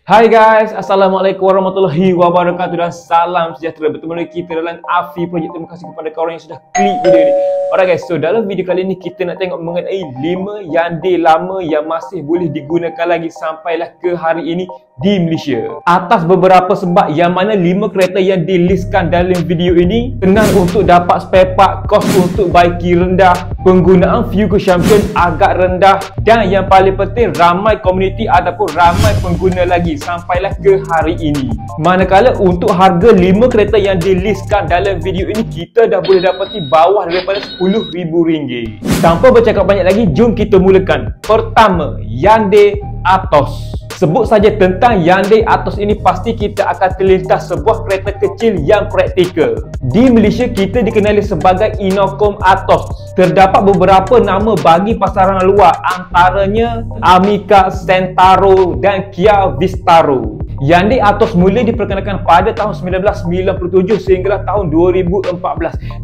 Hai guys, Assalamualaikum warahmatullahi wabarakatuh dan salam sejahtera. Bertemu lagi kita dalam Afi Project. Terima kasih kepada korang yang sudah klik video ni. Alright guys, so dalam video kali ni kita nak tengok mengenai 5 yande lama yang masih boleh digunakan lagi sampailah ke hari ini di Malaysia. Atas beberapa sebab yang mana 5 kereta yang dilistkan dalam video ini senang untuk dapat spare part, kos untuk baiki rendah, penggunaan fuel consumption agak rendah, dan yang paling penting ramai komuniti ataupun ramai pengguna lagi sampailah ke hari ini. Manakala untuk harga 5 kereta yang dilistkan dalam video ini kita dah boleh dapati bawah daripada RM10,000. Tanpa bercakap banyak lagi, jom kita mulakan. Pertama, Hyundai Atos. Sebut saja tentang Hyundai Atos ini pasti kita akan terlintas sebuah kereta kecil yang praktikal. Di Malaysia kita dikenali sebagai Inokom Atos. Terdapat beberapa nama bagi pasaran luar, antaranya Amica, Sentaro dan Kia Vistaro. Hyundai Atos mula diperkenalkan pada tahun 1997 sehinggalah tahun 2014.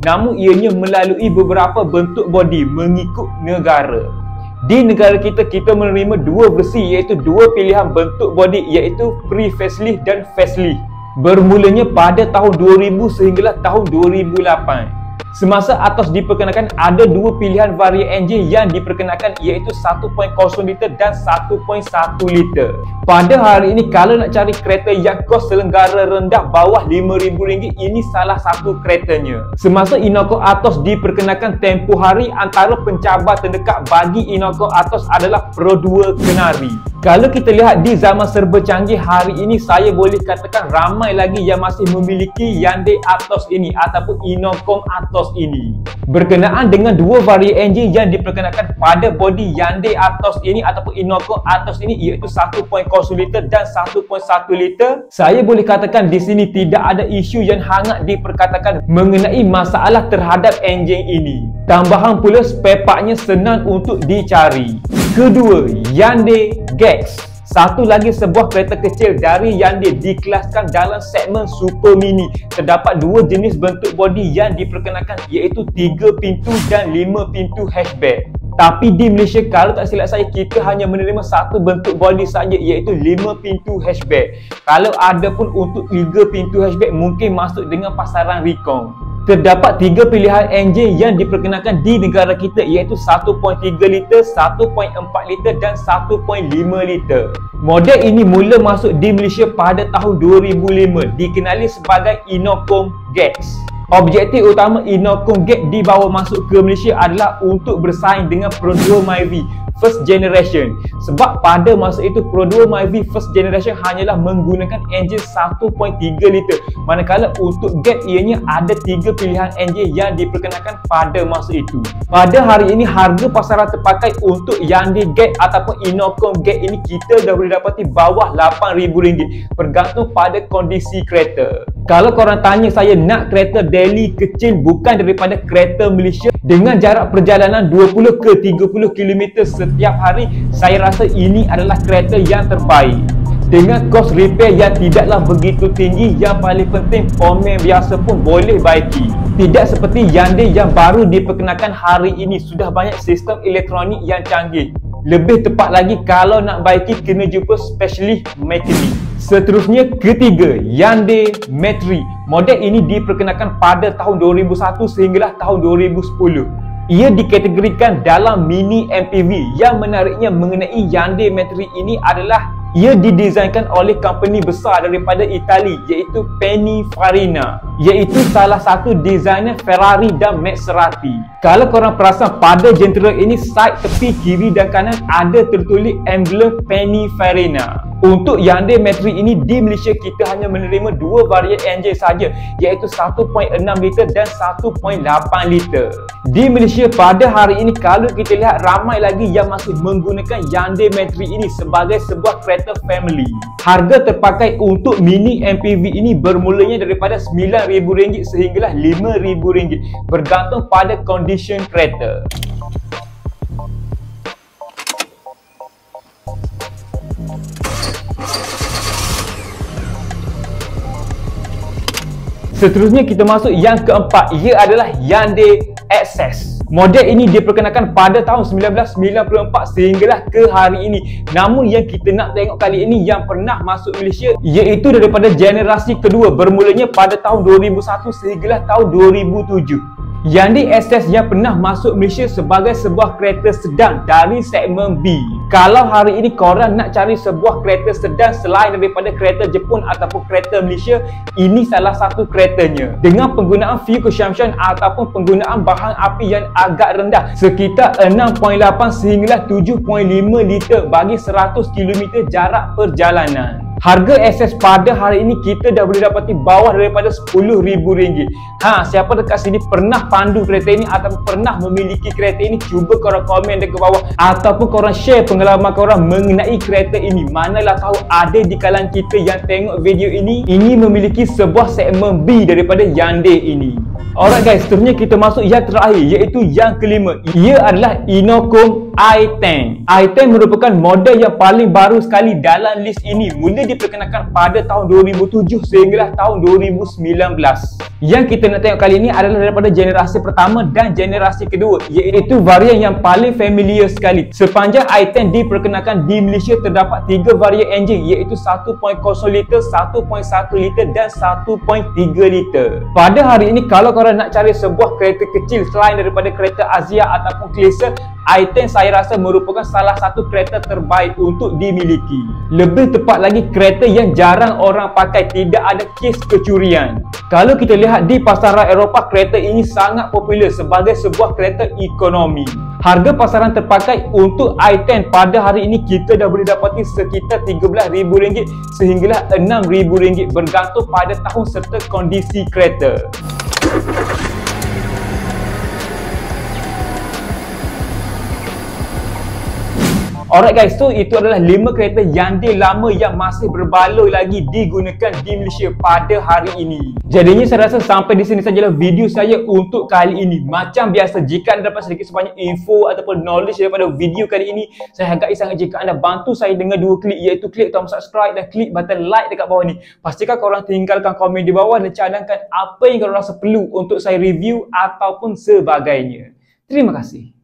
Namun ianya melalui beberapa bentuk bodi mengikut negara. Di negara kita menerima dua versi, iaitu dua pilihan bentuk bodi, iaitu pre-facelift dan facelift. Bermulanya pada tahun 2000 sehinggalah tahun 2008. Semasa Atos diperkenalkan, ada dua pilihan varian enjin yang diperkenalkan, iaitu 1.0 liter dan 1.1 liter. Pada hari ini kalau nak cari kereta yang kos selenggara rendah bawah RM5,000, ini salah satu keretanya. Semasa Inokom Atos diperkenalkan tempoh hari, antara pencabar terdekat bagi Inokom Atos adalah Pro 2 Kenari. Kalau kita lihat di zaman serba canggih hari ini, saya boleh katakan ramai lagi yang masih memiliki Hyundai Atos ini ataupun Inokom Atos ini. Berkenaan dengan dua varian enjin yang diperkenalkan pada bodi Hyundai Atos ini ataupun Inokom Atos ini, iaitu 1.0 liter dan 1.1 liter, saya boleh katakan di sini tidak ada isu yang hangat diperkatakan mengenai masalah terhadap enjin ini. Tambahan pula spare partnya senang untuk dicari. Kedua, Hyundai Gex. Satu lagi sebuah kereta kecil dari Hyundai dikelaskan dalam segmen super mini. Terdapat dua jenis bentuk bodi yang diperkenalkan, iaitu 3 pintu dan 5 pintu hatchback. Tapi di Malaysia kalau tak silap saya, kita hanya menerima satu bentuk bodi saja, iaitu 5 pintu hatchback. Kalau ada pun untuk 3 pintu hatchback mungkin masuk dengan pasaran Recon. Terdapat 3 pilihan enjin yang diperkenalkan di negara kita, iaitu 1.3 liter, 1.4 liter dan 1.5 liter. Model ini mula masuk di Malaysia pada tahun 2005, dikenali sebagai Inokom Gex. Objektif utama Inokom Gex dibawa masuk ke Malaysia adalah untuk bersaing dengan Pro 2 Myvi First Generation. Sebab pada masa itu Pro 2 Myvi First Generation hanyalah menggunakan enjin 1.3 liter. Manakala untuk Gex ianya ada 3 pilihan enjin yang diperkenalkan pada masa itu. Pada hari ini harga pasaran terpakai untuk Hyundai Gex ataupun Inokom Gex ini kita dah boleh dapati bawah RM8,000, bergantung pada kondisi kereta. Kalau korang tanya saya nak kereta daily kecil bukan daripada kereta Malaysia dengan jarak perjalanan 20 ke 30 km setiap hari, saya rasa ini adalah kereta yang terbaik. Dengan kos repair yang tidaklah begitu tinggi, yang paling penting komen biasa pun boleh baiki. Tidak seperti Hyundai yang baru diperkenalkan hari ini, sudah banyak sistem elektronik yang canggih. Lebih tepat lagi kalau nak baiki kena jumpa specialist mekanik. Seterusnya, ketiga, Hyundai Metri. Model ini diperkenalkan pada tahun 2001 sehinggalah tahun 2010. Ia dikategorikan dalam mini MPV. Yang menariknya mengenai Hyundai Metri ini adalah ia didesainkan oleh company besar daripada Itali, iaitu Pininfarina, iaitu salah satu designer Ferrari dan Maserati. Kalau korang perasan pada jentera ini, side tepi kiri dan kanan ada tertulis emblem Pininfarina. Untuk Hyundai Metri ini di Malaysia kita hanya menerima dua varian enjin saja, iaitu 1.6 liter dan 1.8 liter. Di Malaysia pada hari ini kalau kita lihat ramai lagi yang masih menggunakan Hyundai Metri ini sebagai sebuah kereta family. Harga terpakai untuk mini MPV ini bermulanya daripada RM9,000 sehinggalah RM5,000, bergantung pada condition kereta. Seterusnya kita masuk yang keempat, ia adalah Hyundai Access. Model ini diperkenalkan pada tahun 1994 sehinggalah ke hari ini. Namun yang kita nak tengok kali ini yang pernah masuk Malaysia iaitu daripada generasi kedua bermulanya pada tahun 2001 sehinggalah tahun 2007. Yang di SS yang pernah masuk Malaysia sebagai sebuah kereta sedan dari segmen B. Kalau hari ini korang nak cari sebuah kereta sedan selain daripada kereta Jepun ataupun kereta Malaysia, ini salah satu keretanya. Dengan penggunaan fuel consumption ataupun penggunaan bahan api yang agak rendah, sekitar 6.8 sehinggalah 7.5 liter bagi 100 km jarak perjalanan. Harga SS pada hari ini kita dah boleh dapati bawah daripada RM10,000. Siapa dekat sini pernah pandu kereta ini ataupun pernah memiliki kereta ini, cuba korang komen dekat bawah ataupun korang share pengalaman korang mengenai kereta ini. Manalah tahu ada di kalangan kita yang tengok video ini ingin memiliki sebuah segmen B daripada Hyundai ini. Alright guys, seterusnya kita masuk yang terakhir iaitu yang kelima. Ia adalah Inokom i10. i10 merupakan model yang paling baru sekali dalam list ini. Mula diperkenalkan pada tahun 2007 sehinggalah tahun 2019. Yang kita nak tengok kali ini adalah daripada generasi pertama dan generasi kedua, iaitu varian yang paling familiar sekali. Sepanjang i10 diperkenalkan di Malaysia terdapat 3 varian enjin iaitu 1.0 liter, 1.1 liter dan 1.3 liter. Pada hari ini kalau korang nak cari sebuah kereta kecil selain daripada kereta Azia ataupun Clayser, i10 saya rasa merupakan salah satu kereta terbaik untuk dimiliki. Lebih tepat lagi, kereta yang jarang orang pakai, tidak ada kes kecurian. Kalau kita lihat di pasaran Eropah, kereta ini sangat popular sebagai sebuah kereta ekonomi. Harga pasaran terpakai untuk i10 pada hari ini kita dah boleh dapati sekitar RM13,000 sehinggalah RM6,000 bergantung pada tahun serta kondisi kereta. Alright guys, so itu adalah 5 kereta Hyundai lama yang masih berbaloi lagi digunakan di Malaysia pada hari ini. Jadinya saya rasa sampai di sini sajalah video saya untuk kali ini. Macam biasa, jika anda dapat sedikit sebanyak info ataupun knowledge daripada video kali ini, saya hargai sangat jika anda bantu saya dengan 2 klik, iaitu klik tombol subscribe dan klik button like dekat bawah ni. Pastikan korang tinggalkan komen di bawah dan cadangkan apa yang korang rasa perlu untuk saya review ataupun sebagainya. Terima kasih.